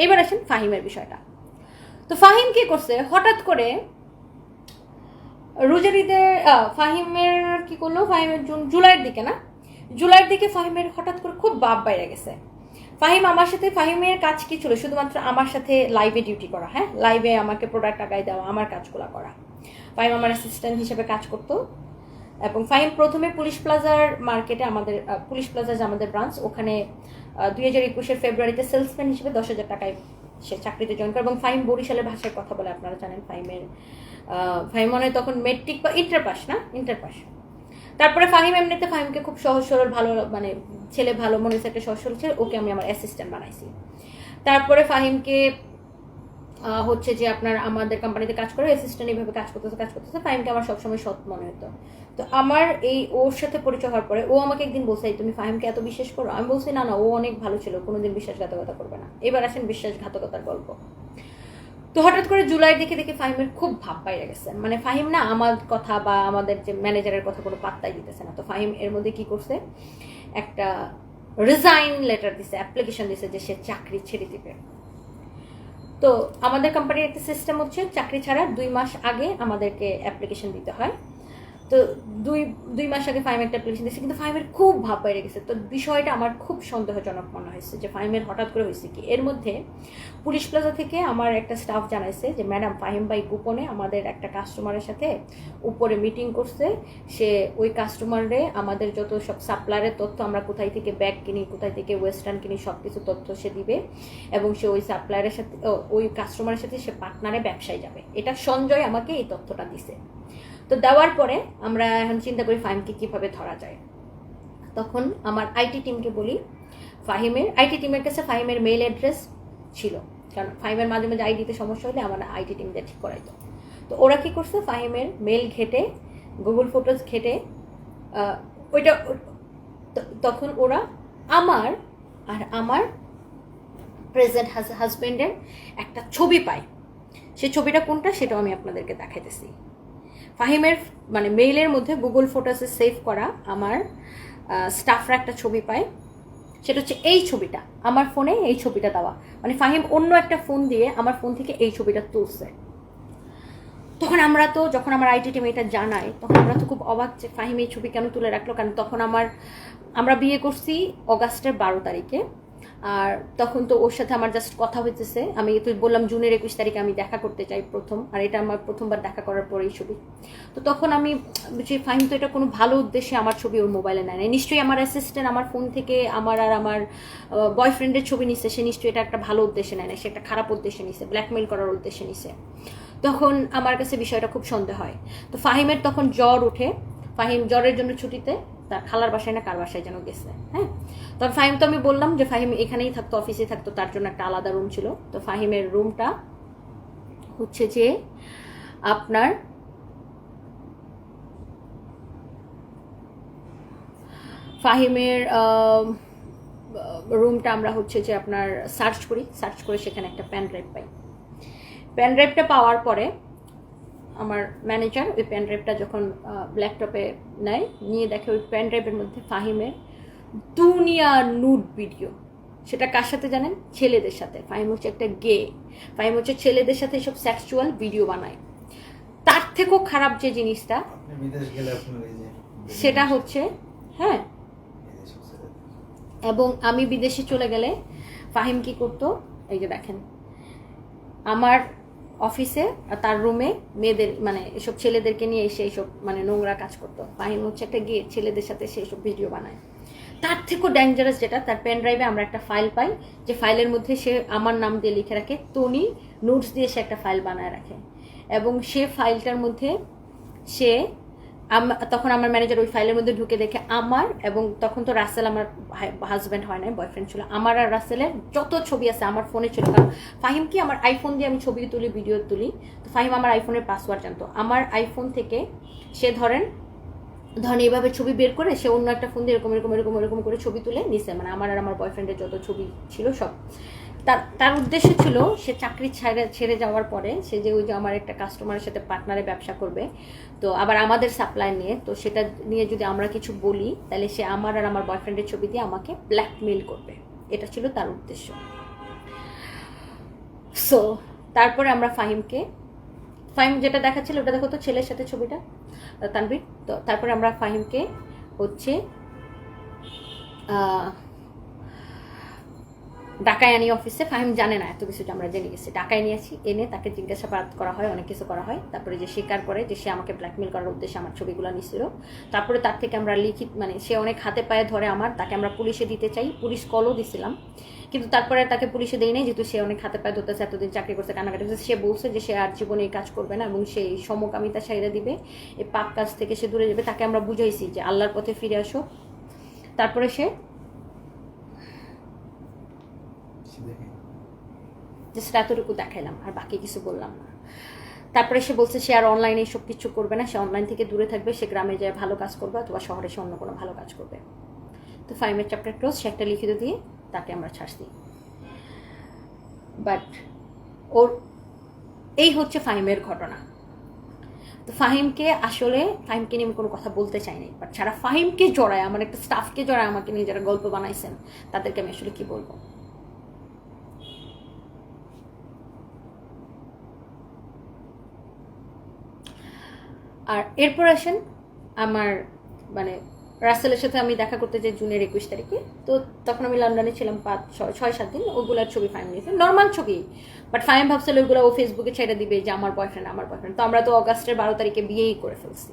এবার আসেন ফাহিমের বিষয়টা। তো ফাহিম কি করছে, হঠাৎ করে রোজার ঈদের ফাহিমের কি করলো, ফাহিমের জুলাইয়ের দিকে ফাহিমের হঠাৎ করে খুব বাপ বাইরে গেছে। ফাহিম আমার সাথে, ফাহিমের কাজ কি ছিল, শুধুমাত্র আমার সাথে লাইভে ডিউটি করা, হ্যাঁ, লাইভে আমাকে প্রোডাক্ট আগায় দেওয়া, আমার কাজগুলো করা। ফাহিম আমার অ্যাসিস্ট্যান্ট হিসেবে কাজ করতো। এবং ফাহিম প্রথমে পুলিশ প্লাজার মার্কেটে, আমাদের পুলিশ প্লাজা যে আমাদের ব্রাঞ্চ, ওখানে 2021 ফেব্রুয়ারিতে সেলসম্যান হিসেবে 10,000 টাকায় সে চাকরিতে জয়েন করে। এবং ফাহিম বরিশালের ভাষায় কথা বলে, আপনারা জানেন। ফাহিম মনে হয় তখন মেট্রিক বা ইন্টার পাস। তারপরে ফাহিম এমনিতে ফাহিমকে খুব সহজ সরল, ভালো মানে ছেলে, ভালো মনে হচ্ছে একটা সহজ সরল ছেলে, ওকে আমি আমার অ্যাসিস্ট্যান্ট বানাইছি। তারপরে ফাহিমকে হচ্ছে যে আপনার আমাদের কোম্পানিতে কাজ করে অ্যাসিস্ট্যান্ট এইভাবে কাজ করতেছে। ফাহিমকে আমার সবসময় সৎ মনে হতো। তো আমার এই ওর সাথে পরিচয় হওয়ার পরে ও আমাকে একদিন বলছে, তুমি ফাহিমকে এত বিশ্বাস করো? আমি বলছি না, ও অনেক ভালো ছিল, কোনোদিন বিশ্বাসঘাতকতা করবে না। এবার আসেন বিশ্বাসঘাতকতার গল্প। তো হঠাৎ করে জুলাইয়ের দেখে ফাহিমের খুব ভাব বাইরে গেছে। মানে ফাহিম না আমার কথা বা আমাদের যে ম্যানেজারের কথা কোনো পাত্তাই দিতেছে না। তো ফাহিম এর মধ্যে কি করছে, একটা রিজাইন লেটার দিছে, অ্যাপ্লিকেশন দিছে যে সে চাকরি ছেড়ে দিবে। তো আমাদের কোম্পানির একটা সিস্টেম হচ্ছে, চাকরি ছাড়ার 2 মাস আগে আমাদেরকে অ্যাপ্লিকেশন দিতে হয়। তো দুই মাস আগে ফাহিম একটা অ্যাপ্লিকেশন দিয়েছে, কিন্তু ফাহিমের খুব ভাব বাইরে গেছে। তো বিষয়টা আমার খুব সন্দেহজনক মনে হয়েছে যে ফাহিমের হঠাৎ করে হয়েছে কি। এর মধ্যে পুলিশ প্লাজা থেকে আমার একটা স্টাফ জানাইছে যে ম্যাডাম, ফাহিম ভাই গোপনে আমাদের একটা কাস্টমারের সাথে উপরে মিটিং করছে। সে ওই কাস্টমারে আমাদের যত সব সাপ্লায়ারের তথ্য, আমরা কোথায় থেকে ব্যাগ কিনি, কোথায় থেকে ওয়েস্টার্ন কিনি, সব কিছু তথ্য সে দিবে। এবং সে ওই সাপ্লায়ারের সাথে, ওই কাস্টমারের সাথে সে পার্টনারে ব্যবসায় যাবে। এটা সঞ্জয় আমাকে এই তথ্যটা দিছে। তো দেওয়ার পরে আমরা এখন চিন্তা করি ফাহিমকে কীভাবে ধরা যায়। তখন আমার আইটি টিমকে বলি, আইটি টিমের কাছে ফাহিমের মেইল অ্যাড্রেস ছিল, কারণ ফাহিমের মাঝে মাঝে আইডিতে সমস্যা হলে আমার আইটি টিম দিয়ে ঠিক করাইতো। তো ওরা কী করছে, ফাহিমের মেইল ঘেটে, গুগল ফটোজ ঘেটে ওইটা, তখন ওরা আমার প্রেজেন্ট হাজব্যান্ডের একটা ছবি পায়। সেই ছবিটা কোনটা সেটাও আমি আপনাদেরকে দেখাইতেছি। ফাহিমের মানে মেইলের মধ্যে গুগল ফটোসে সেভ করা আমার স্টাফরা একটা ছবি পায়। সেটা হচ্ছে এই ছবিটা, আমার ফোনে এই ছবিটা দেওয়া। মানে ফাহিম অন্য একটা ফোন দিয়ে আমার ফোন থেকে এই ছবিটা তুলছে। তখন যখন আমার আইটি টিম এটা জানায়, তখন আমরা তো খুব অবাক যে ফাহিম এই ছবি কেন তুলে রাখলো। কারণ তখন আমরা বিয়ে করছি অগাস্টের 12 তারিখে। আর তখন তো ওর সাথে আমার জাস্ট কথা হইতেছে। আমি তো বললাম জুনের 21 তারিখে আমি দেখা করতে চাই প্রথম, আর এটা আমার প্রথমবার দেখা করার পরেই ছবি। তো তখন আমি যে ফাহিম তো এটা কোনো ভালো উদ্দেশ্যে আমার ছবি ওর মোবাইলে নেয় নাই, নিশ্চয়ই আমার অ্যাসিস্ট্যান্ট আমার ফোন থেকে আমার বয়ফ্রেন্ডের ছবি নিচ্ছে, সে নিশ্চয়ই এটা একটা ভালো উদ্দেশ্যে নেয় না, সে একটা খারাপ উদ্দেশ্যে নিছে, ব্ল্যাকমেইল করার উদ্দেশ্যে নিছে। তখন আমার কাছে বিষয়টা খুব সন্দেহ হয়। তো ফাহিমের তখন জ্বর ওঠে। ফাহিম জ্বরের জন্য ছুটিতে তার খালার বাসায় না কার বাসায় যেন গেছে। হ্যাঁ, তখন ফাহিম তো আমি বললাম যে ফাহিম এখানেই থাকতো, অফিসে থাকতো, তার জন্য একটা আলাদা রুম ছিল। তো ফাহিমের রুমটা হচ্ছে যে আপনার ফাহিমের রুমটা আমরা হচ্ছে যে আপনার সার্চ করে সেখানে একটা পেন ড্রাইভ পাই। পেন ড্রাইভটা পাওয়ার পরে আমার ম্যানেজার ওই পেন ড্রাইভটা যখন ল্যাপটপে নেয়, নিয়ে দেখে ওই পেন ড্রাইভের মধ্যে ফাহিমের দুনিয়া নুড ভিডিও। সেটা কার সাথে জানেন? ছেলেদের সাথে। ফাহিম হচ্ছে একটা গে। ফাহিম হচ্ছে ছেলেদের সাথে সব সেক্সুয়াল ভিডিও বানায়। তার থেকেও খারাপ যে জিনিসটা সেটা হচ্ছে, হ্যাঁ, এবং আমি বিদেশে চলে গেলে ফাহিম কি করতো, এই যে দেখেন আমার অফিসে তার রুমে মেয়েদের মানে এসব ছেলেদেরকে নিয়ে এসে এইসব মানে নোংরা কাজ করতো। ফাহিম হচ্ছে একটা গিয়ে ছেলেদের সাথে সে সব ভিডিও বানায়। তার থেকেও ডেঞ্জারাস যেটা, তার পেন ড্রাইভে আমরা একটা ফাইল পাই, যে ফাইলের মধ্যে সে আমার নাম দিয়ে লিখে রাখে টনি নোটস দিয়ে সে একটা ফাইল বানায় রাখে। এবং সে ফাইলটার মধ্যে সে তখন আমার ম্যানেজার ওই ফাইলের মধ্যে ঢুকে দেখে আমার, এবং তখন তো রাসেল আমার হাজব্যান্ড হয় নাই, বয়ফ্রেন্ড ছিল, আমার আর রাসেলের যত ছবি আছে আমার ফোনে ছিল। কারণ ফাহিম কি আমার আইফোন দিয়ে আমি ছবি তুলি, ভিডিও তুলি। তো ফাহিম আমার আইফোনের পাসওয়ার্ড জানতো। আমার আইফোন থেকে সে ধরেন এইভাবে ছবি বের করে সে অন্য একটা ফোন দিয়ে এরকম করে ছবি তুলে নিছে। মানে আমার আর আমার বয়ফ্রেন্ডের যত ছবি ছিল সব। তার উদ্দেশ্য ছিল সে চাকরি ছেড়ে যাওয়ার পরে সে যে ওই যে আমার একটা কাস্টমারের সাথে পার্টনারে ব্যবসা করবে, তো আবার আমাদের সাপ্লাই নিয়ে, তো সেটা নিয়ে যদি আমরা কিছু বলি তাহলে সে আমার আর আমার বয়ফ্রেন্ডের ছবি দিয়ে আমাকে ব্ল্যাকমেইল করবে। এটা ছিল তার উদ্দেশ্য। সো তারপরে আমরা ফাহিম যেটা দেখাচ্ছিল ওটা দেখো তো, ছেলের সাথে ছবিটা, তানভীর। তো তারপরে আমরা ফাহিমকে হচ্ছে ঢাকায় আনি অফিসে। ফাহিম জানে না এত কিছু, আমরা জেনে গেছি। ঢাকায় নিয়েছি, এনে তাকে জিজ্ঞাসাবাদ করা হয়, অনেক কিছু করা হয়। তারপরে যে স্বীকার করে যে সে আমাকে ব্ল্যাকমেল করার উদ্দেশ্যে আমার ছবিগুলো নিছিল। তারপরে তার থেকে আমরা লিখিত, মানে সে অনেক হাতে পায়ে ধরে আমার, তাকে আমরা পুলিশে দিতে চাই, পুলিশ কলও দিছিলাম, কিন্তু তারপরে তাকে পুলিশে দেই নাই, যেহেতু সে অনেক হাতে পায়ে ধরতেছে, এতদিন চাকরি করছে, কান্নাকাটি করছে। সে বলছে যে সে আর জীবনে এই কাজ করবে না এবং সেই সমকামিতা সাইরা দিবে, এই পাপ কাজ থেকে সে দূরে যাবে। তাকে আমরা বুঝাইছি যে আল্লাহর পথে ফিরে আসো। তারপরে সে জাস্ট এতটুকু দেখাইলাম, আর বাকি কিছু বললাম না। তারপরে সে বলছে সে আর অনলাইনে সব কিছু করবে না, সে অনলাইন থেকে দূরে থাকবে, সে গ্রামে যায় ভালো কাজ করবে অথবা শহরে সে অন্য কোনো ভালো কাজ করবে। তো ফাহিমের চ্যাপ্টার ক্লোজ, সে একটা লিখিত দিয়ে তাকে আমরা ছাড়ছি। বাট ওর এই হচ্ছে ফাহিমের ঘটনা। তো ফাহিমকে নিয়ে আমি কোনো কথা বলতে চাই নাই, বাট যারা ফাহিমকে জড়ায়, আমার একটা স্টাফকে জড়ায় আমাকে নিয়ে যারা গল্প বানাইছেন, তাদেরকে আমি আসলে কি বলবো। আর এরপর আসেন আমার, মানে রাসেলের সাথে আমি দেখা করতে যাই জুনের 21 তারিখে। তো তখন আমি লন্ডনে ছিলাম 6-7 দিন। ওগুলার ছবি ফাহিম নিয়েছে, নর্মাল ছবি, বাট ফাহিম ভাবছিল ওইগুলো ও ফেসবুকে ছেড়ে দিবে যে আমার বয়ফ্রেন্ড। তো আমরা তো অগাস্টের 12 তারিখে বিয়েই করে ফেলছি।